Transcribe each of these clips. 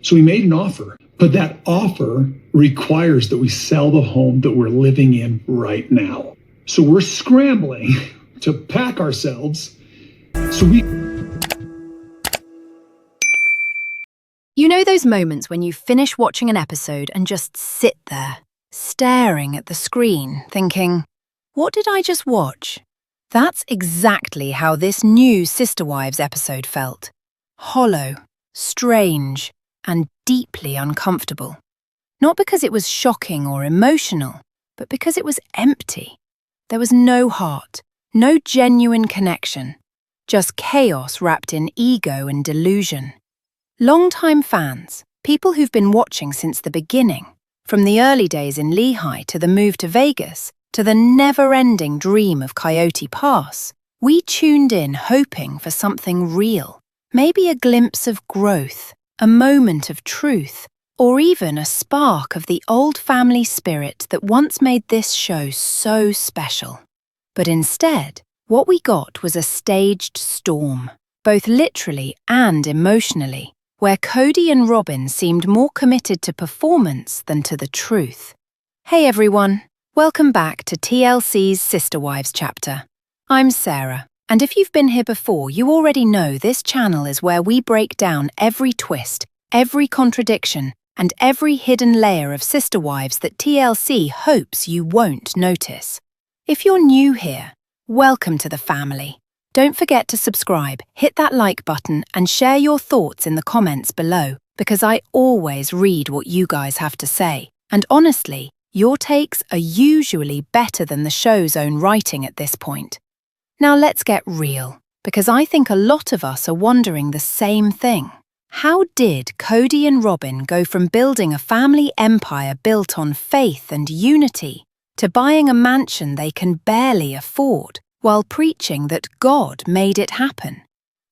So we made an offer, but that offer requires that we sell the home that we're living in right now. So we're scrambling to pack ourselves so we... You know those moments when you finish watching an episode and just sit there, staring at the screen, thinking, what did I just watch? That's exactly how this new Sister Wives episode felt. Hollow, strange, and deeply uncomfortable. Not because it was shocking or emotional, but because it was empty. There was no heart, no genuine connection, just chaos wrapped in ego and delusion. Long-time fans, people who've been watching since the beginning, from the early days in Lehigh to the move to Vegas, to the never-ending dream of Coyote Pass, we tuned in hoping for something real, maybe a glimpse of growth, a moment of truth, or even a spark of the old family spirit that once made this show so special. But instead, what we got was a staged storm, both literally and emotionally, where Kody and Robyn seemed more committed to performance than to the truth. Hey everyone, welcome back to TLC's Sister Wives chapter. I'm Sarah, and if you've been here before, you already know this channel is where we break down every twist, every contradiction, and every hidden layer of Sister Wives that TLC hopes you won't notice. If you're new here, welcome to the family. Don't forget to subscribe, hit that like button, and share your thoughts in the comments below, because I always read what you guys have to say. And honestly, your takes are usually better than the show's own writing at this point. Now let's get real, because I think a lot of us are wondering the same thing. How did Kody and Robyn go from building a family empire built on faith and unity to buying a mansion they can barely afford, while preaching that God made it happen?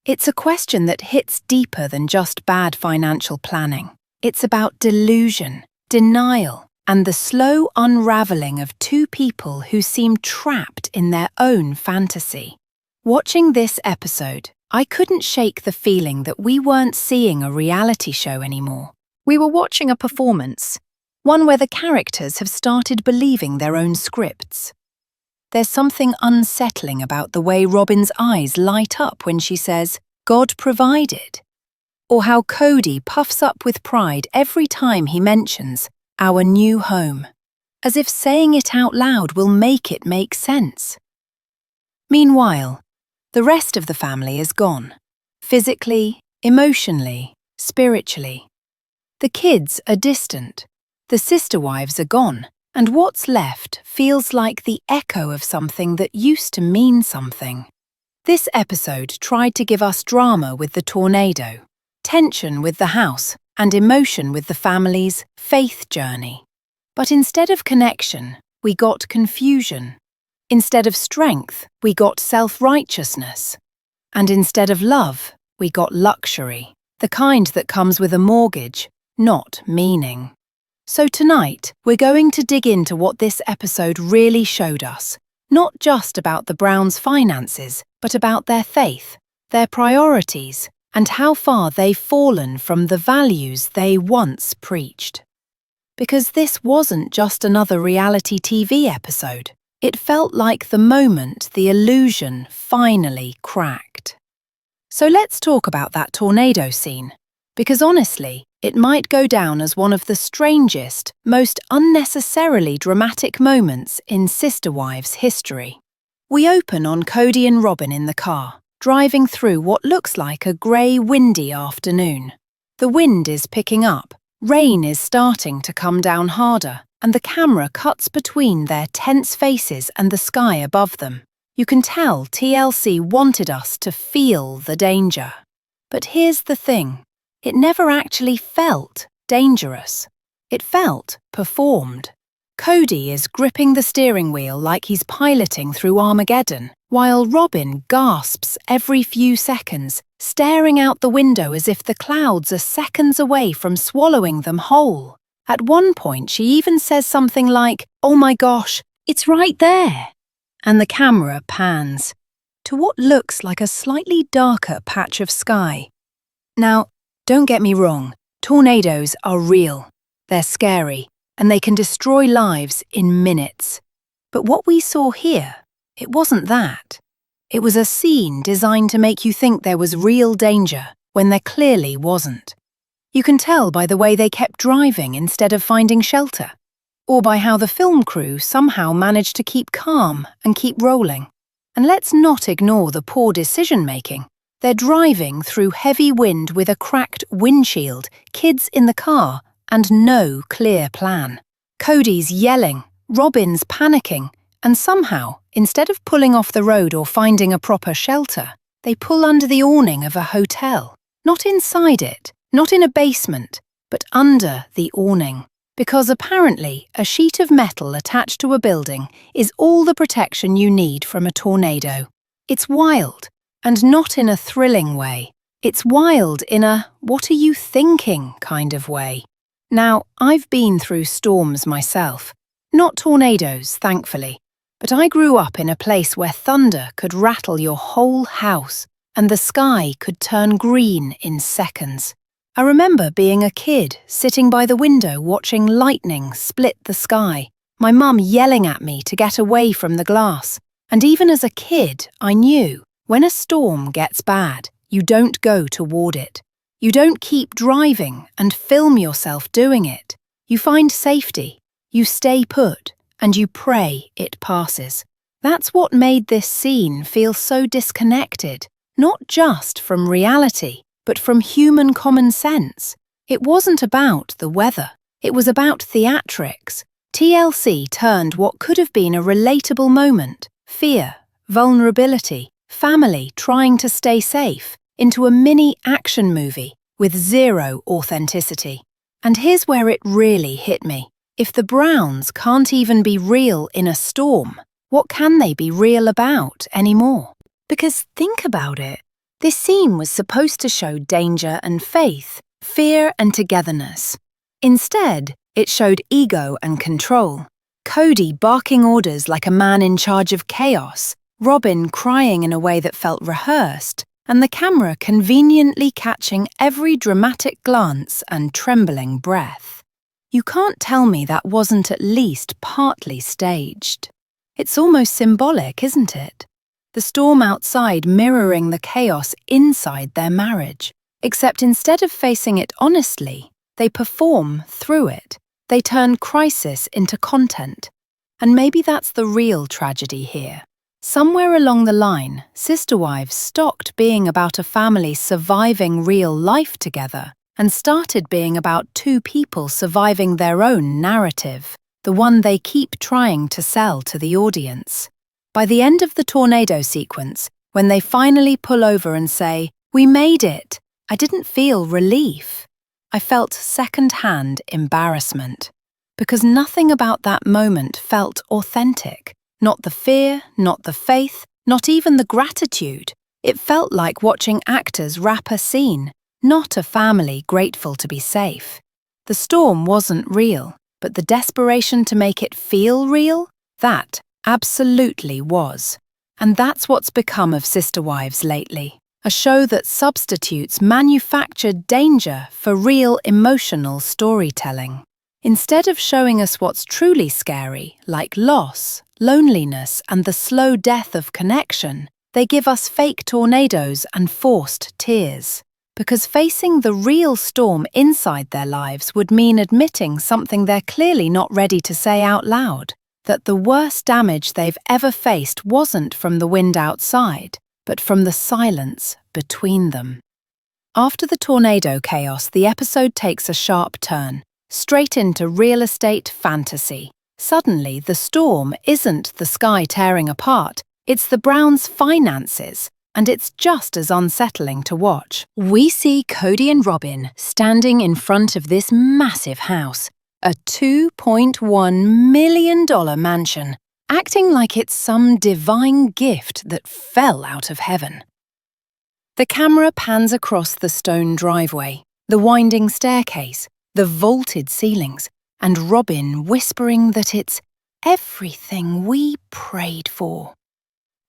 It's a question that hits deeper than just bad financial planning. It's about delusion, denial, and the slow unraveling of two people who seem trapped in their own fantasy. Watching this episode, I couldn't shake the feeling that we weren't seeing a reality show anymore. We were watching a performance, one where the characters have started believing their own scripts. There's something unsettling about the way Robyn's eyes light up when she says, "God provided," or how Kody puffs up with pride every time he mentions our new home, as if saying it out loud will make it make sense. Meanwhile, the rest of the family is gone, physically, emotionally, spiritually. The kids are distant, the sister wives are gone, and what's left feels like the echo of something that used to mean something. This episode tried to give us drama with the tornado, tension with the house, and emotion with the family's faith journey. But instead of connection, we got confusion. Instead of strength, we got self-righteousness. And instead of love, we got luxury, the kind that comes with a mortgage, not meaning. So tonight, we're going to dig into what this episode really showed us, not just about the Browns' finances, but about their faith, their priorities, and how far they've fallen from the values they once preached. Because this wasn't just another reality TV episode. It felt like the moment the illusion finally cracked. So let's talk about that tornado scene, because honestly, it might go down as one of the strangest, most unnecessarily dramatic moments in Sister Wives history. We open on Kody and Robyn in the car, driving through what looks like a grey, windy afternoon. The wind is picking up, rain is starting to come down harder, and the camera cuts between their tense faces and the sky above them. You can tell TLC wanted us to feel the danger. But here's the thing. It never actually felt dangerous. It felt performed. Kody is gripping the steering wheel like he's piloting through Armageddon, while Robyn gasps every few seconds, staring out the window as if the clouds are seconds away from swallowing them whole. At one point, she even says something like, "Oh my gosh, it's right there." And the camera pans to what looks like a slightly darker patch of sky. Now, don't get me wrong, Tornadoes are real, they're scary, and they can destroy lives in minutes. But what we saw here, it wasn't that. It was a scene designed to make you think there was real danger when there clearly wasn't. You can tell by the way they kept driving instead of finding shelter, or by how the film crew somehow managed to keep calm and keep rolling. And let's not ignore the poor decision-making. They're driving through heavy wind with a cracked windshield, kids in the car, and no clear plan. Kody's yelling, Robyn's panicking, and somehow, instead of pulling off the road or finding a proper shelter, they pull under the awning of a hotel. Not inside it, not in a basement, but under the awning. Because apparently a sheet of metal attached to a building is all the protection you need from a tornado. It's wild, and not in a thrilling way. It's wild in a what are you thinking kind of way. Now, I've been through storms myself. Not tornadoes, thankfully, but I grew up in a place where thunder could rattle your whole house and the sky could turn green in seconds. I remember being a kid, sitting by the window watching lightning split the sky, my mum yelling at me to get away from the glass. And even as a kid, I knew, when a storm gets bad, you don't go toward it. You don't keep driving and film yourself doing it. You find safety, you stay put, and you pray it passes. That's what made this scene feel so disconnected, not just from reality, but from human common sense. It wasn't about the weather. It was about theatrics. TLC turned what could have been a relatable moment, fear, vulnerability, family trying to stay safe, into a mini action movie with zero authenticity. And here's where it really hit me. If the Browns can't even be real in a storm, what can they be real about anymore? Because think about it. This scene was supposed to show danger and faith, fear and togetherness. Instead, it showed ego and control. Kody barking orders like a man in charge of chaos, Robyn crying in a way that felt rehearsed, and the camera conveniently catching every dramatic glance and trembling breath. You can't tell me that wasn't at least partly staged. It's almost symbolic, isn't it? The storm outside mirroring the chaos inside their marriage. Except instead of facing it honestly, they perform through it. They turn crisis into content. And maybe that's the real tragedy here. Somewhere along the line, Sister Wives stopped being about a family surviving real life together and started being about two people surviving their own narrative, the one they keep trying to sell to the audience. By the end of the tornado sequence, when they finally pull over and say, "We made it," I didn't feel relief. I felt second-hand embarrassment. Because nothing about that moment felt authentic. Not the fear, not the faith, not even the gratitude. It felt like watching actors wrap a scene, not a family grateful to be safe. The storm wasn't real, but the desperation to make it feel real, that absolutely was. And that's what's become of Sister Wives lately. A show that substitutes manufactured danger for real emotional storytelling. Instead of showing us what's truly scary, like loss, loneliness, and the slow death of connection, they give us fake tornadoes and forced tears. Because facing the real storm inside their lives would mean admitting something they're clearly not ready to say out loud. That the worst damage they've ever faced wasn't from the wind outside, but from the silence between them. After the tornado chaos, the episode takes a sharp turn, straight into real estate fantasy. Suddenly, the storm isn't the sky tearing apart, it's the Browns' finances, and it's just as unsettling to watch. We see Kody and Robyn standing in front of this massive house, a $2.1 million mansion, acting like it's some divine gift that fell out of heaven. The camera pans across the stone driveway, the winding staircase, the vaulted ceilings, and Robyn whispering that it's everything we prayed for.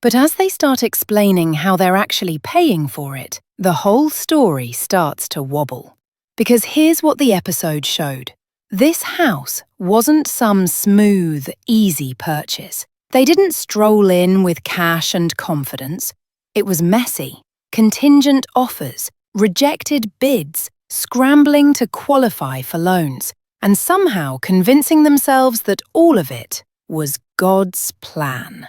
But as they start explaining how they're actually paying for it, the whole story starts to wobble. Because here's what the episode showed. This house wasn't some smooth, easy purchase. They didn't stroll in with cash and confidence. It was messy, contingent offers, rejected bids, scrambling to qualify for loans, and somehow convincing themselves that all of it was God's plan.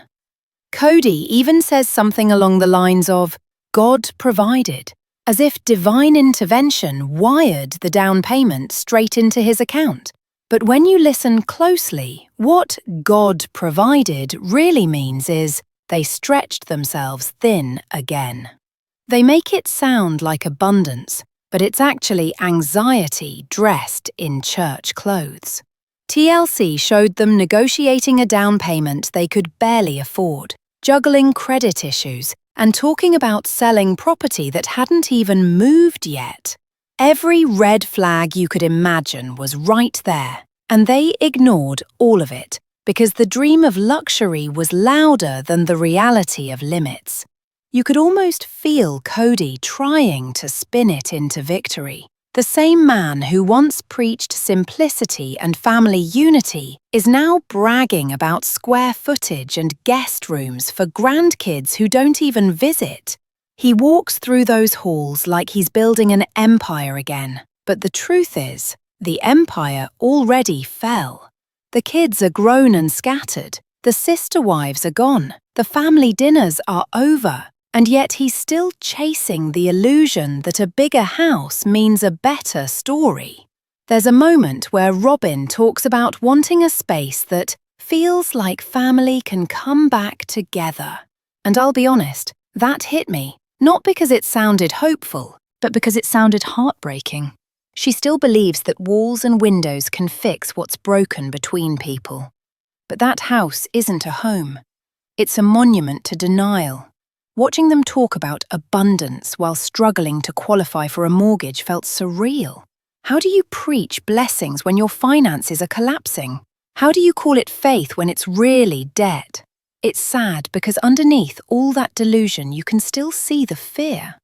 Kody even says something along the lines of, "God provided," as if divine intervention wired the down payment straight into his account. But when you listen closely, what God provided really means is they stretched themselves thin again. They make it sound like abundance, but it's actually anxiety dressed in church clothes. TLC showed them negotiating a down payment they could barely afford, juggling credit issues, and talking about selling property that hadn't even moved yet. Every red flag you could imagine was right there, and they ignored all of it because the dream of luxury was louder than the reality of limits. You could almost feel Kody trying to spin it into victory. The same man who once preached simplicity and family unity is now bragging about square footage and guest rooms for grandkids who don't even visit. He walks through those halls like he's building an empire again. But the truth is, the empire already fell. The kids are grown and scattered. The sister wives are gone. The family dinners are over. And yet he's still chasing the illusion that a bigger house means a better story. There's a moment where Robyn talks about wanting a space that feels like family can come back together. And I'll be honest, that hit me, not because it sounded hopeful, but because it sounded heartbreaking. She still believes that walls and windows can fix what's broken between people. But that house isn't a home. It's a monument to denial. Watching them talk about abundance while struggling to qualify for a mortgage felt surreal. How do you preach blessings when your finances are collapsing? How do you call it faith when it's really debt? It's sad because underneath all that delusion you can still see the fear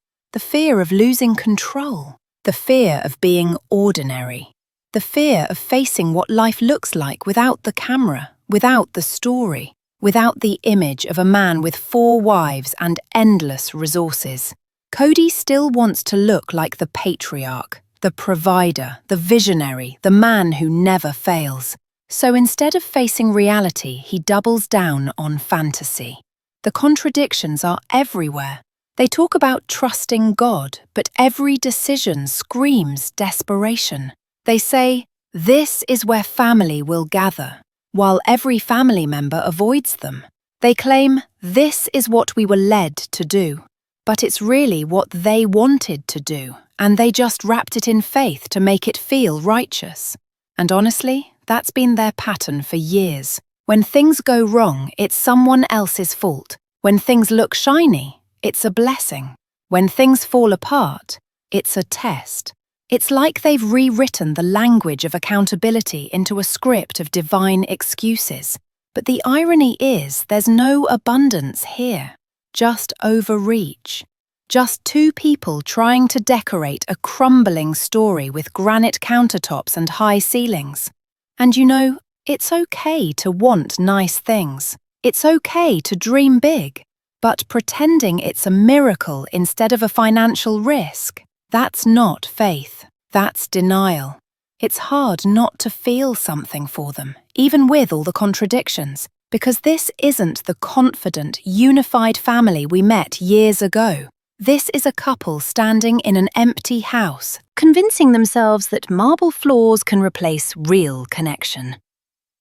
of losing control, the fear of being ordinary, the fear of facing what life looks like without the camera, without the story. Without the image of a man with 4 wives and endless resources. Kody still wants to look like the patriarch, the provider, the visionary, the man who never fails. So instead of facing reality, he doubles down on fantasy. The contradictions are everywhere. They talk about trusting God, but every decision screams desperation. They say, "This is where family will gather," while every family member avoids them. They claim, "This is what we were led to do," but it's really what they wanted to do, and they just wrapped it in faith to make it feel righteous. And honestly, that's been their pattern for years. When things go wrong, it's someone else's fault. When things look shiny, it's a blessing. When things fall apart, it's a test. It's like they've rewritten the language of accountability into a script of divine excuses. But the irony is there's no abundance here, just overreach. Just 2 people trying to decorate a crumbling story with granite countertops and high ceilings. And you know, it's okay to want nice things. It's okay to dream big. But pretending it's a miracle instead of a financial risk, that's not faith, that's denial. It's hard not to feel something for them, even with all the contradictions, because this isn't the confident, unified family we met years ago. This is a couple standing in an empty house, convincing themselves that marble floors can replace real connection.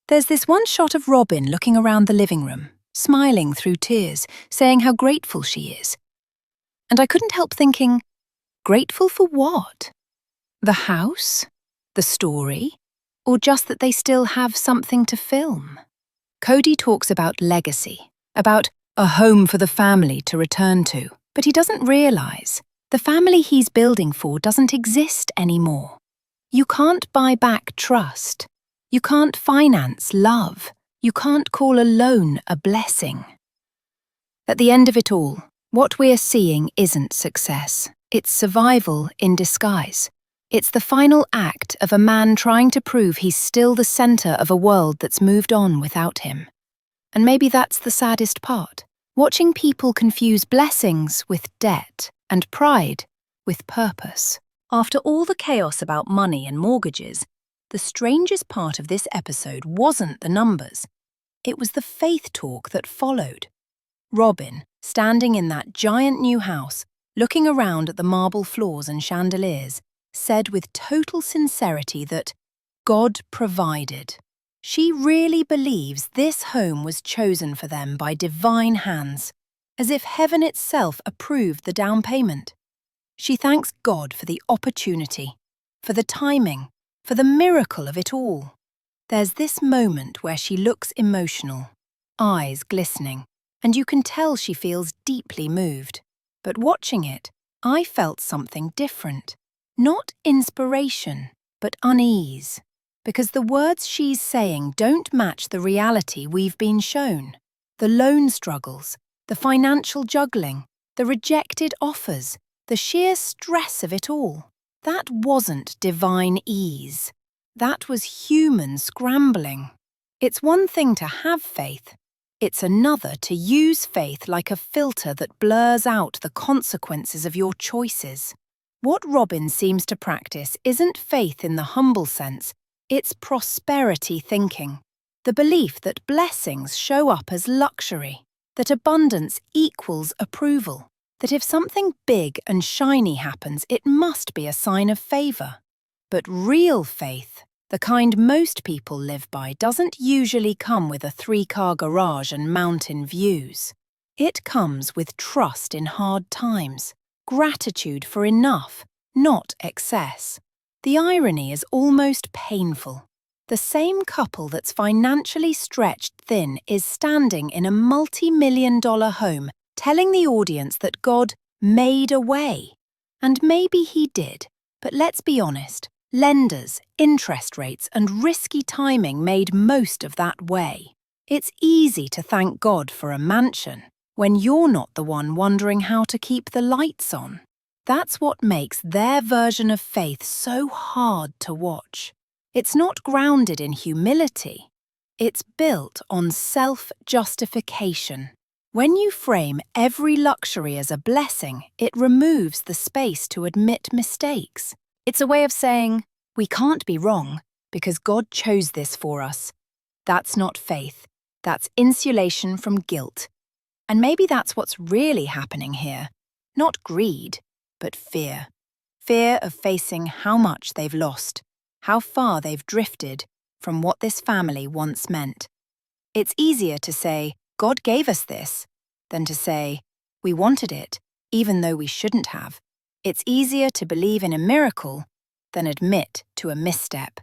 There's this one shot of Robyn looking around the living room, smiling through tears, saying how grateful she is. And I couldn't help thinking, grateful for what? The house? The story? Or just that they still have something to film? Kody talks about legacy, about a home for the family to return to, but he doesn't realize the family he's building for doesn't exist anymore. You can't buy back trust. You can't finance love. You can't call a loan a blessing. At the end of it all, what we're seeing isn't success. It's survival in disguise. It's the final act of a man trying to prove he's still the center of a world that's moved on without him. And maybe that's the saddest part. Watching people confuse blessings with debt and pride with purpose. After all the chaos about money and mortgages, the strangest part of this episode wasn't the numbers. It was the faith talk that followed. Robyn, standing in that giant new house, looking around at the marble floors and chandeliers, said with total sincerity that God provided. She really believes this home was chosen for them by divine hands, as if heaven itself approved the down payment. She thanks God for the opportunity, for the timing, for the miracle of it all. There's this moment where she looks emotional, eyes glistening, and you can tell she feels deeply moved. But watching it, I felt something different. Not inspiration, but unease. Because the words she's saying don't match the reality we've been shown. The loan struggles, the financial juggling, the rejected offers, the sheer stress of it all. That wasn't divine ease. That was human scrambling. It's one thing to have faith. It's another to use faith like a filter that blurs out the consequences of your choices. What Robyn seems to practice isn't faith in the humble sense, it's prosperity thinking. The belief that blessings show up as luxury, that abundance equals approval, that if something big and shiny happens, it must be a sign of favor. But real faith, the kind most people live by, doesn't usually come with a 3-car garage and mountain views. It comes with trust in hard times, gratitude for enough, not excess. The irony is almost painful. The same couple that's financially stretched thin is standing in a multi-million-dollar home telling the audience that God made a way. And maybe he did, but let's be honest, lenders, interest rates, and risky timing made most of that way. It's easy to thank God for a mansion when you're not the one wondering how to keep the lights on. That's what makes their version of faith so hard to watch. It's not grounded in humility. It's built on self-justification. When you frame every luxury as a blessing, it removes the space to admit mistakes. It's a way of saying, we can't be wrong because God chose this for us. That's not faith. That's insulation from guilt. And maybe that's what's really happening here. Not greed, but fear. Fear of facing how much they've lost, how far they've drifted from what this family once meant. It's easier to say, God gave us this, than to say, we wanted it, even though we shouldn't have. It's easier to believe in a miracle than admit to a misstep.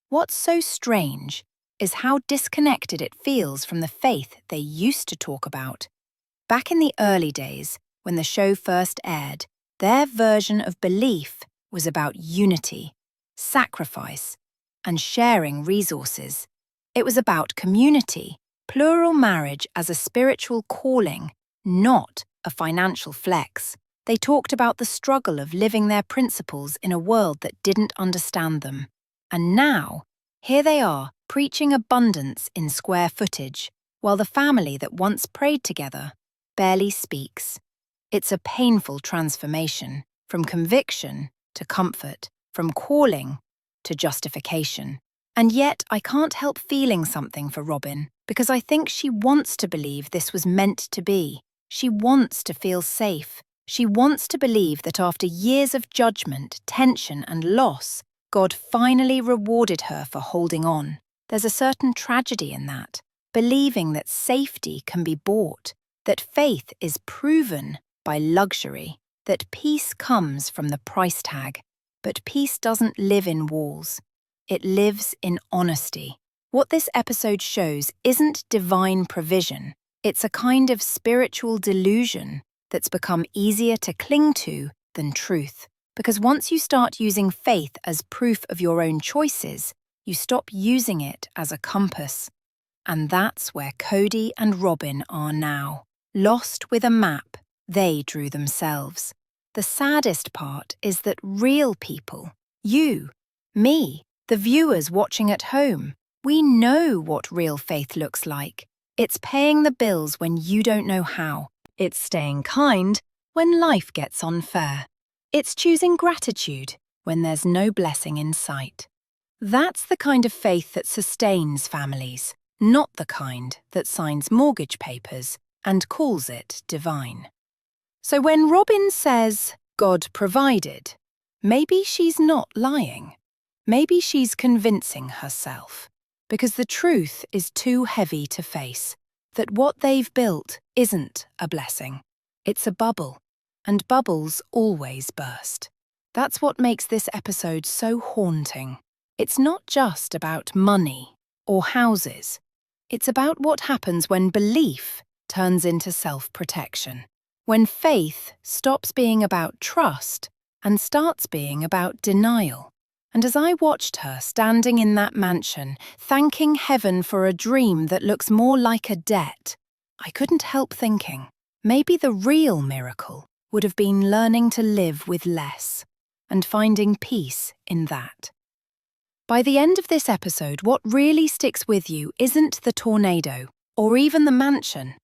What's so strange is how disconnected it feels from the faith they used to talk about. Back in the early days, when the show first aired, their version of belief was about unity, sacrifice, and sharing resources. It was about community, plural marriage as a spiritual calling, not a financial flex. They talked about the struggle of living their principles in a world that didn't understand them. And now, here they are, preaching abundance in square footage, while the family that once prayed together barely speaks. It's a painful transformation, from conviction to comfort, from calling to justification. And yet I can't help feeling something for Robyn, because I think she wants to believe this was meant to be. She wants to feel safe. She wants to believe that after years of judgment, tension, and loss, God finally rewarded her for holding on. There's a certain tragedy in that, believing that safety can be bought, that faith is proven by luxury, that peace comes from the price tag. But peace doesn't live in walls. It lives in honesty. What this episode shows isn't divine provision. It's a kind of spiritual delusion that's become easier to cling to than truth. Because once you start using faith as proof of your own choices, you stop using it as a compass. And that's where Kody and Robyn are now, lost with a map they drew themselves. The saddest part is that real people, You, me, the viewers watching at home, we know what real faith looks like. It's paying the bills when you don't know how. It's staying kind when life gets unfair. It's choosing gratitude when there's no blessing in sight. That's the kind of faith that sustains families, not the kind that signs mortgage papers and calls it divine. So when Robyn says, God provided, maybe she's not lying. Maybe she's convincing herself. Because the truth is too heavy to face, that what they've built isn't a blessing. It's a bubble, and bubbles always burst. That's what makes this episode so haunting. It's not just about money or houses. It's about what happens when belief turns into self-protection. When faith stops being about trust and starts being about denial. And as I watched her standing in that mansion, thanking heaven for a dream that looks more like a debt, I couldn't help thinking, maybe the real miracle would have been learning to live with less and finding peace in that. By the end of this episode, what really sticks with you isn't the tornado or even the mansion.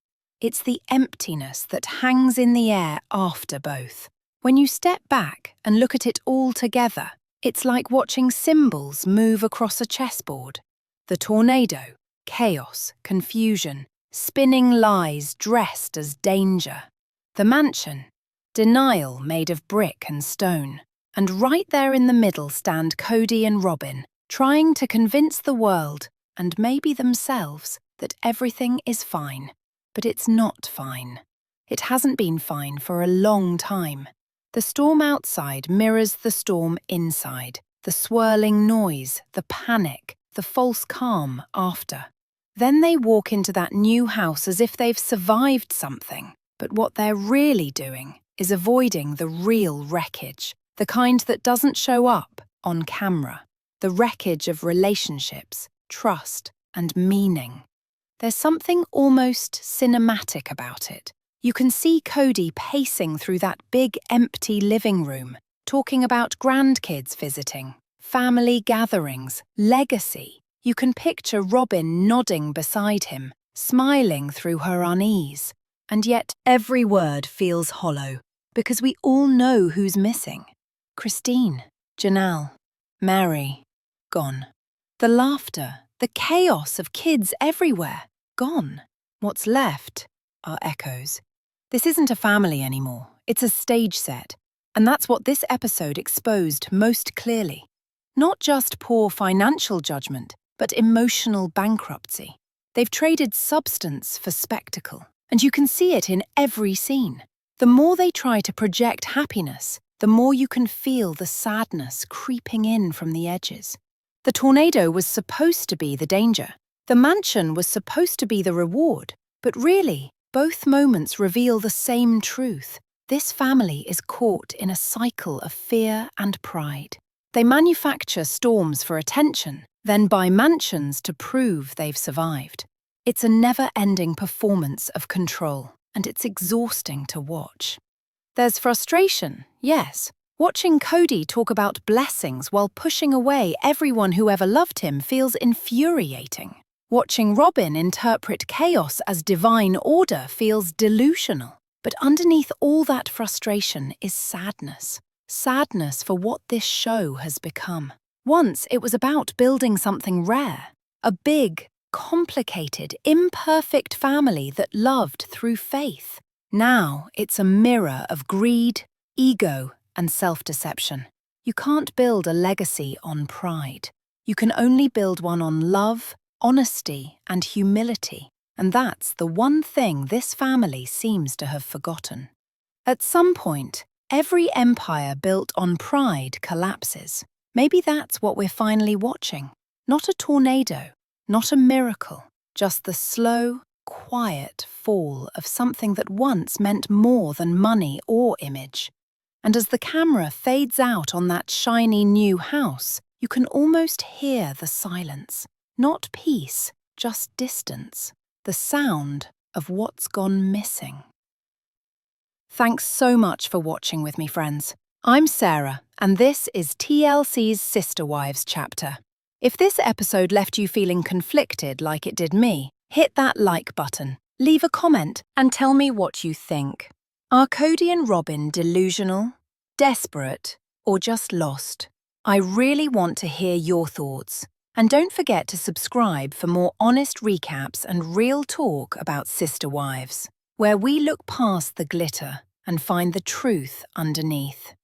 It's the emptiness that hangs in the air after both. When you step back and look at it all together, it's like watching symbols move across a chessboard. The tornado, chaos, confusion, spinning lies dressed as danger. The mansion, denial made of brick and stone. And right there in the middle stand Kody and Robyn, trying to convince the world, and maybe themselves, that everything is fine. But it's not fine. It hasn't been fine for a long time. The storm outside mirrors the storm inside, the swirling noise, the panic, the false calm after. Then they walk into that new house as if they've survived something, but what they're really doing is avoiding the real wreckage, the kind that doesn't show up on camera, the wreckage of relationships, trust, and meaning. There's something almost cinematic about it. You can see Kody pacing through that big empty living room, talking about grandkids visiting, family gatherings, legacy. You can picture Robyn nodding beside him, smiling through her unease. And yet every word feels hollow, because we all know who's missing. Christine, Janelle, Mary, gone. The laughter, the chaos of kids everywhere, gone. What's left are echoes. This isn't a family anymore, it's a stage set. And that's what this episode exposed most clearly. Not just poor financial judgment, but emotional bankruptcy. They've traded substance for spectacle, and you can see it in every scene. The more they try to project happiness, the more you can feel the sadness creeping in from the edges. The tornado was supposed to be the danger. The mansion was supposed to be the reward. But really, both moments reveal the same truth. This family is caught in a cycle of fear and pride. They manufacture storms for attention, then buy mansions to prove they've survived. It's a never-ending performance of control, and it's exhausting to watch. There's frustration, yes. Watching Kody talk about blessings while pushing away everyone who ever loved him feels infuriating. Watching Robyn interpret chaos as divine order feels delusional. But underneath all that frustration is sadness. Sadness for what this show has become. Once it was about building something rare. A big, complicated, imperfect family that loved through faith. Now it's a mirror of greed, ego, and self-deception. You can't build a legacy on pride. You can only build one on love, honesty, and humility. And that's the one thing this family seems to have forgotten. At some point, every empire built on pride collapses. Maybe that's what we're finally watching. Not a tornado, not a miracle, just the slow, quiet fall of something that once meant more than money or image. And as the camera fades out on that shiny new house, you can almost hear the silence. Not peace, just distance. The sound of what's gone missing. Thanks so much for watching with me, friends. I'm Sarah, and this is TLC's Sister Wives chapter. If this episode left you feeling conflicted like it did me, hit that like button, leave a comment, and tell me what you think. Are Kody and Robyn delusional, desperate, or just lost? I really want to hear your thoughts. And don't forget to subscribe for more honest recaps and real talk about Sister Wives, where we look past the glitter and find the truth underneath.